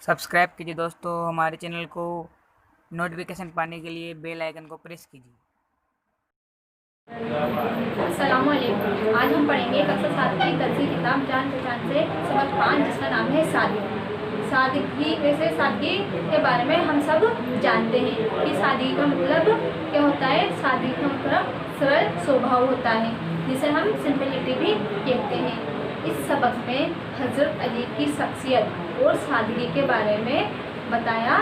Subscribe कीजिए दोस्तों हमारे चैनल को। नोटिफिकेशन पाने के लिए बेल आइकन को प्रेस कीजिए। अस्सलाम वालेकुम। आज हम पढ़ेंगे कक्षा 7 की दर्सी किताब जान पहचान से सबक 5, जिसका नाम है सादगी। सादगी वैसे सादगी के बारे में हम सब जानते हैं कि सादगी का मतलब क्या होता है। सादगी का मतलब सरल स्वभाव होता है, जिसे हम सिंपलिटी भी कहते हैं। इस सबक में हज़रत अली की शख्सियत और सादगी के बारे में बताया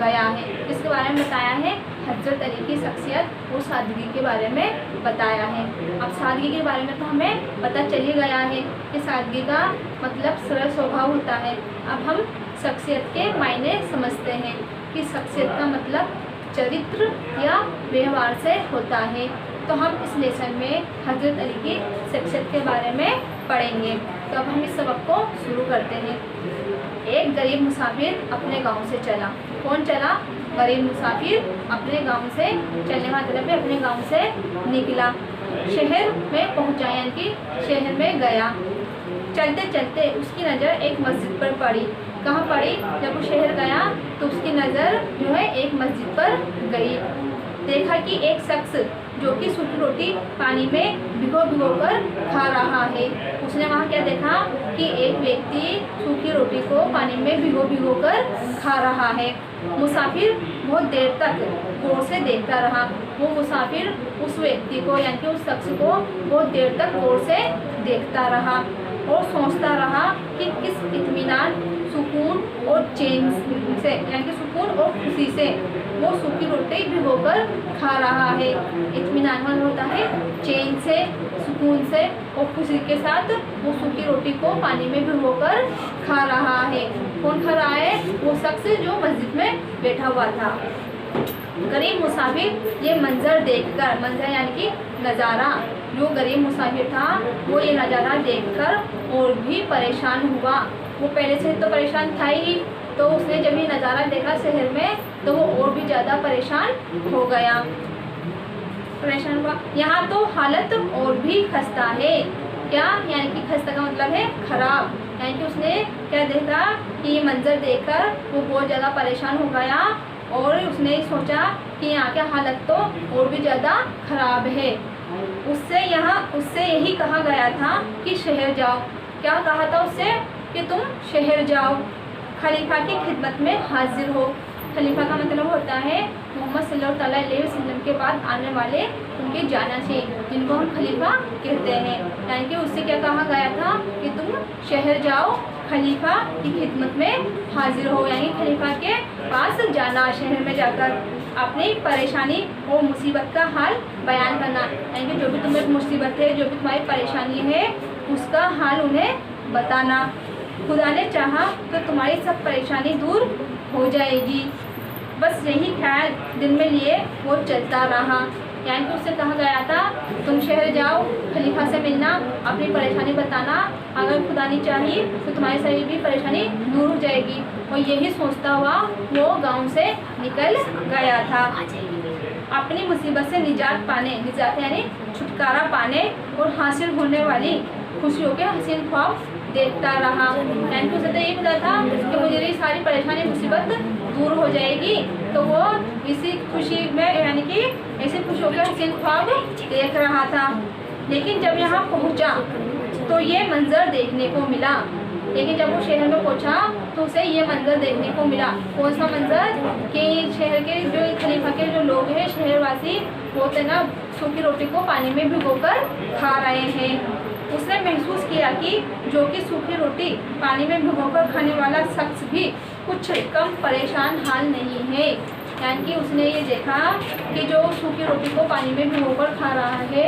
गया है। इसके बारे में बताया है, हज़रत अली की शख्सियत और सादगी के बारे में बताया है। अब सादगी के बारे में तो हमें पता चल ही गया है कि सादगी का मतलब सरल स्वभाव होता है। अब हम शख्सियत के मायने समझते हैं कि शख्सियत का मतलब चरित्र या व्यवहार से होता है। तो हम इस लेसन में हज़रत अली की शख्सियत के बारे में पढ़ेंगे। तो अब हम इस सबक को शुरू करते हैं। एक गरीब मुसाफिर अपने गांव से चला। कौन चला? गरीब मुसाफिर अपने गांव से चलने का मतलब है अपने गांव से निकला, शहर में पहुंचा, यानी कि शहर में गया। चलते चलते उसकी नज़र एक मस्जिद पर पड़ी। कहाँ पड़ी? जब वो शहर गया तो उसकी नज़र जो है एक मस्जिद पर गई। देखा कि एक शख्स जो कि सूखी रोटी पानी में भिगो भिगो कर खा रहा है। उसने वहाँ क्या देखा कि एक व्यक्ति सूखी रोटी को पानी में भिगो भिगो कर खा रहा है। मुसाफिर बहुत देर तक गौर से देखता रहा। वो मुसाफिर उस व्यक्ति को यानी कि उस शख्स को बहुत देर तक गौर से देखता रहा और सोचता रहा कि किस इत्मीनान, सुकून और चैन से, यानी कि सुकून और खुशी से वो सूखी रोटी भिगोकर खा रहा है। इत्मीनान मतलब होता है चैन से, सुकून से और खुशी के साथ वो सूखी रोटी को पानी में भिगोकर खा रहा है। कौन खा रहा है? वो शख्स जो मस्जिद में बैठा हुआ था। गरीब मुसाफिर ये मंजर देखकर, मंजर यानी कि नज़ारा, जो गरीब मुसाफिर था वो ये नज़ारा देखकर और भी परेशान हुआ। वो पहले से तो परेशान था ही, तो उसने जब ये नज़ारा देखा शहर में तो वो और भी ज़्यादा परेशान हो गया, परेशान हुआ। यहाँ तो हालत और भी खस्ता है। क्या? यानी कि खस्ता का मतलब है खराब। यानी कि उसने क्या देखा कि ये मंजर देखकर वो बहुत ज़्यादा परेशान हो गया और उसने सोचा कि यहाँ की हालत तो और भी ज़्यादा खराब है। उससे यही कहा गया था कि शहर जाओ। क्या कहा था उससे? कि तुम शहर जाओ, खलीफा की खिदमत में हाजिर हो। खलीफा का मतलब होता है मोहम्मद सल्लल्लाहु अलैहि वसल्लम के बाद आने वाले उनके जानासी, जिनको हम खलीफा कहते हैं। यानी कि उससे क्या कहा गया था कि तुम शहर जाओ, खलीफा की खिदमत में हाजिर हो, यानी खलीफा के पास जाना, शहर में जाकर अपनी परेशानी और मुसीबत का हाल बयान करना। यानी कि जो भी तुम्हें मुसीबत है, जो भी तुम्हारी परेशानी है, उसका हाल उन्हें बताना। खुदा ने चाहा तो तुम्हारी सब परेशानी दूर हो जाएगी। बस यही ख्याल दिल में लिए वो चलता रहा। यानी कि उससे कहा गया था तुम शहर जाओ, खलीफा से मिलना, अपनी परेशानी बताना, अगर खुदा ने चाही तो तुम्हारी सारी भी परेशानी दूर हो जाएगी। और यही सोचता हुआ वो गांव से निकल गया था। अपनी मुसीबत से निजात पाने, निजात यानी छुटकारा पाने और हासिल होने वाली खुशियों के हसीन ख्वाब देखता रहा। यानी कि उसे तो ये पता था कि मुझे ये सारी परेशानी मुसीबत दूर हो जाएगी, तो वो इसी खुशी में यानी कि ऐसी खुशियों के हसीन ख्वाब देख रहा था। लेकिन जब यहाँ पहुँचा तो ये मंजर देखने को मिला। लेकिन जब वो शहर में पहुँचा तो उसे ये मंजर देखने को मिला। कौन सा मंजर? कि शहर के जो खलीफा के जो लोग हैं, शहरवासी, वो तो ना सूखी रोटी को पानी में भिगोकर खा रहे हैं। उसने महसूस किया कि जो कि सूखी रोटी पानी में भिगोकर खाने वाला शख्स भी कुछ कम परेशान हाल नहीं है। यानी कि उसने ये देखा कि जो सूखी रोटी को पानी में भिगोकर खा रहा है,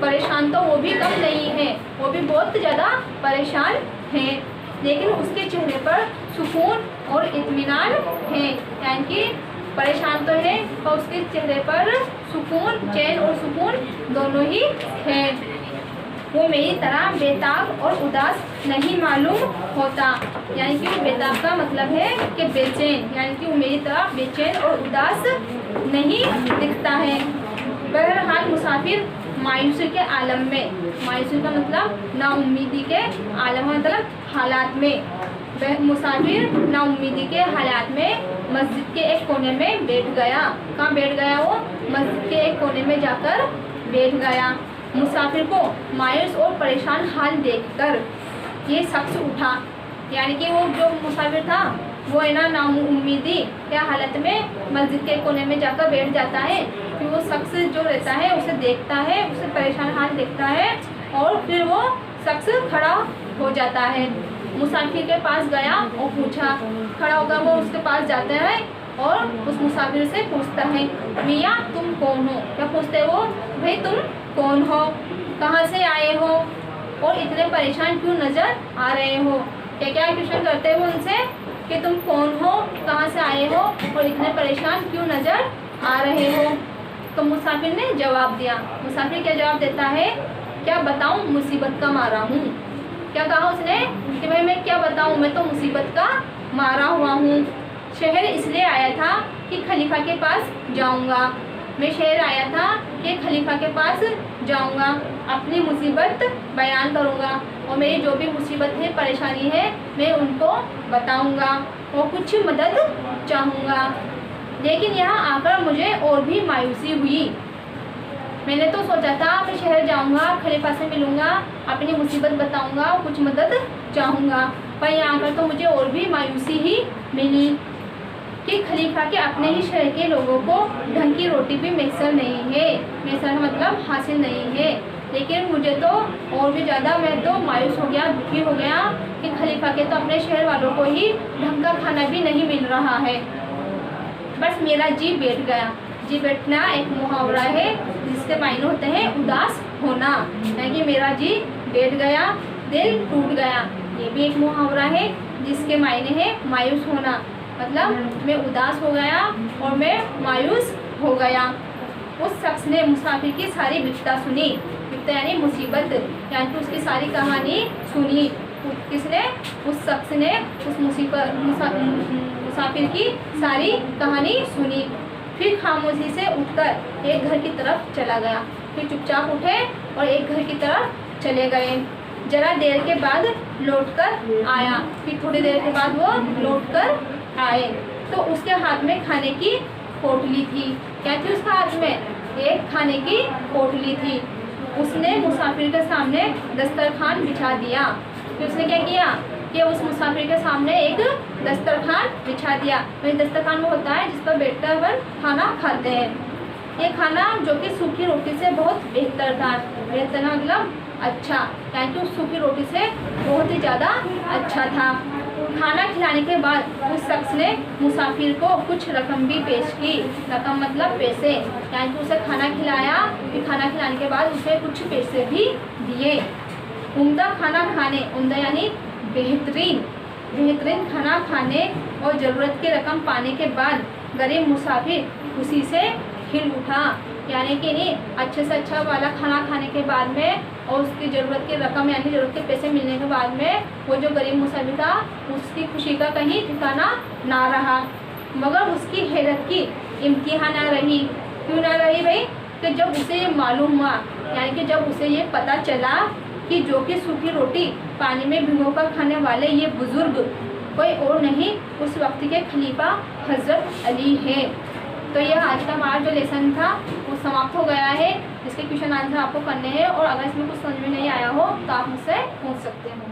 परेशान तो वो भी कम नहीं है, वो भी बहुत ज़्यादा परेशान है। लेकिन उसके चेहरे पर सुकून और इत्मीनान है। यानी कि परेशान तो है और उसके चेहरे पर सुकून, चैन और सुकून दोनों ही है। वो मेरी तरह बेताब और उदास नहीं मालूम होता। यानी कि वो बेताब का मतलब है कि बेचैन, यानी कि वो मेरी तरह बेचैन और उदास नहीं दिखता है। बहरहाल मुसाफिर मायूसी के आलम में, मायूसी का मतलब नाउम्मीदी के आलम मतलब हालात में, वह मुसाफिर नाउम्मीदी के हालात में मस्जिद के एक कोने में बैठ गया। कहाँ बैठ गया वो? मस्जिद के एक कोने में जाकर बैठ गया। मुसाफिर को मायूस और परेशान हाल देखकर ये शख्स उठा, यानी कि वो जो मुसाफिर था वो है ना नाउम्मीदी के हालत में मस्जिद के कोने में जाकर बैठ जाता है। फिर वो शख्स जो रहता है उसे देखता है, उसे परेशान हाल देखता है और फिर वो शख्स खड़ा हो जाता है। मुसाफिर के पास गया और पूछा, खड़ा होकर वो उसके पास जाता है और उस मुसाफिर से पूछता है, मियाँ तुम कौन हो? क्या पूछते वो? भाई तुम कौन हो, कहाँ से आए हो और इतने परेशान क्यों नज़र आ रहे हो? क्या क्या क्वेश्चन करते हो उनसे कि तुम कौन हो, कहाँ से आए हो और इतने परेशान क्यों नज़र आ रहे हो? तो मुसाफिर ने जवाब दिया। मुसाफिर क्या जवाब देता है? क्या बताऊँ, मुसीबत का मारा हूँ। क्या कहा उसने कि भाई मैं क्या बताऊँ, मैं तो मुसीबत का मारा हुआ हूँ। शहर इसलिए आया था कि खलीफा के पास जाऊँगा। मैं शहर आया था कि खलीफा के पास जाऊँगा, अपनी मुसीबत बयान करूँगा और मेरी जो भी मुसीबत है, परेशानी है, मैं उनको बताऊँगा और कुछ मदद चाहूँगा। लेकिन यहाँ आकर मुझे और भी मायूसी हुई। मैंने तो सोचा था मैं शहर जाऊँगा, खलीफा से मिलूँगा, अपनी मुसीबत बताऊँगा और कुछ मदद चाहूँगा, पर यहाँ आकर तो मुझे और भी मायूसी ही मिली कि खलीफा के अपने ही शहर के लोगों को ढंग की रोटी भी मैसर नहीं है। मैसर का मतलब हासिल नहीं है। लेकिन मुझे तो और भी ज़्यादा, मैं तो मायूस हो गया, दुखी हो गया कि खलीफा के तो अपने शहर वालों को ही ढंग का खाना भी नहीं मिल रहा है। बस मेरा जी बैठ गया। जी बैठना एक मुहावरा है जिसके मायने होते हैं उदास होना, यानी कि मेरा जी बैठ गया, दिल टूट गया। ये भी एक मुहावरा है जिसके मायने है मायूस होना, मतलब मैं उदास हो गया और मैं मायूस हो गया। उस शख्स ने मुसाफिर की सारी बिपता सुनी। बिपता यानी मुसीबत, यानी कि उसकी सारी कहानी सुनी। किसने? उस शख्स ने उस मुसाफिर की सारी कहानी सुनी। फिर खामोशी से उठकर एक घर की तरफ चला गया। फिर चुपचाप उठे और एक घर की तरफ चले गए। जरा देर के बाद लौटकर आया। फिर थोड़ी देर के बाद वो लौटकर आए तो उसके हाथ में खाने की पोटली थी। क्या थी उसके हाथ में? एक खाने की पोटली थी। उसने मुसाफिर के सामने दस्तरखान बिछा दिया। फिर उसने क्या किया कि उस मुसाफिर के सामने एक दस्तरखान बिछा दिया। वही दस्तरखान वो होता है जिस पर बैठकर अपन खाना खाते हैं। ये खाना जो कि सूखी रोटी से बहुत बेहतर था। बेहतर मतलब अच्छा, यानी कि उस सूखी रोटी से बहुत ही ज़्यादा अच्छा था। खाना खिलाने के बाद उस शख्स ने मुसाफिर को कुछ रकम भी पेश की। रकम मतलब पैसे, यानी कि उसे खाना खिलाया, फिर खाना खिलाने के बाद उसे कुछ पैसे भी दिए। उम्दा खाना खाने, उम्दा यानी बेहतरीन खाना खाने और ज़रूरत की रकम पाने के बाद गरीब मुसाफिर खुशी से खिल उठा। यानी कि नहीं, अच्छे से अच्छा वाला खाना खाने के बाद में और उसकी ज़रूरत की रकम यानी ज़रूरत के पैसे मिलने के बाद में वो जो गरीब मुसाफिर था उसकी खुशी का कहीं ठिकाना ना रहा। मगर उसकी हैरत की इम्तिहान ना रही। क्यों ना रही भाई? कि जब उसे ये मालूम हुआ, यानी कि जब उसे ये पता चला कि जो कि सूखी रोटी पानी में भिगोकर खाने वाले ये बुज़ुर्ग कोई और नहीं, उस वक्त के खलीफा हज़रत अली है। तो यह आज का हमारा जो लेसन था वो समाप्त हो गया है, जिसके क्वेश्चन आंसर आपको करने हैं और अगर इसमें कुछ समझ में नहीं आया हो तो आप मुझसे पूछ सकते हो।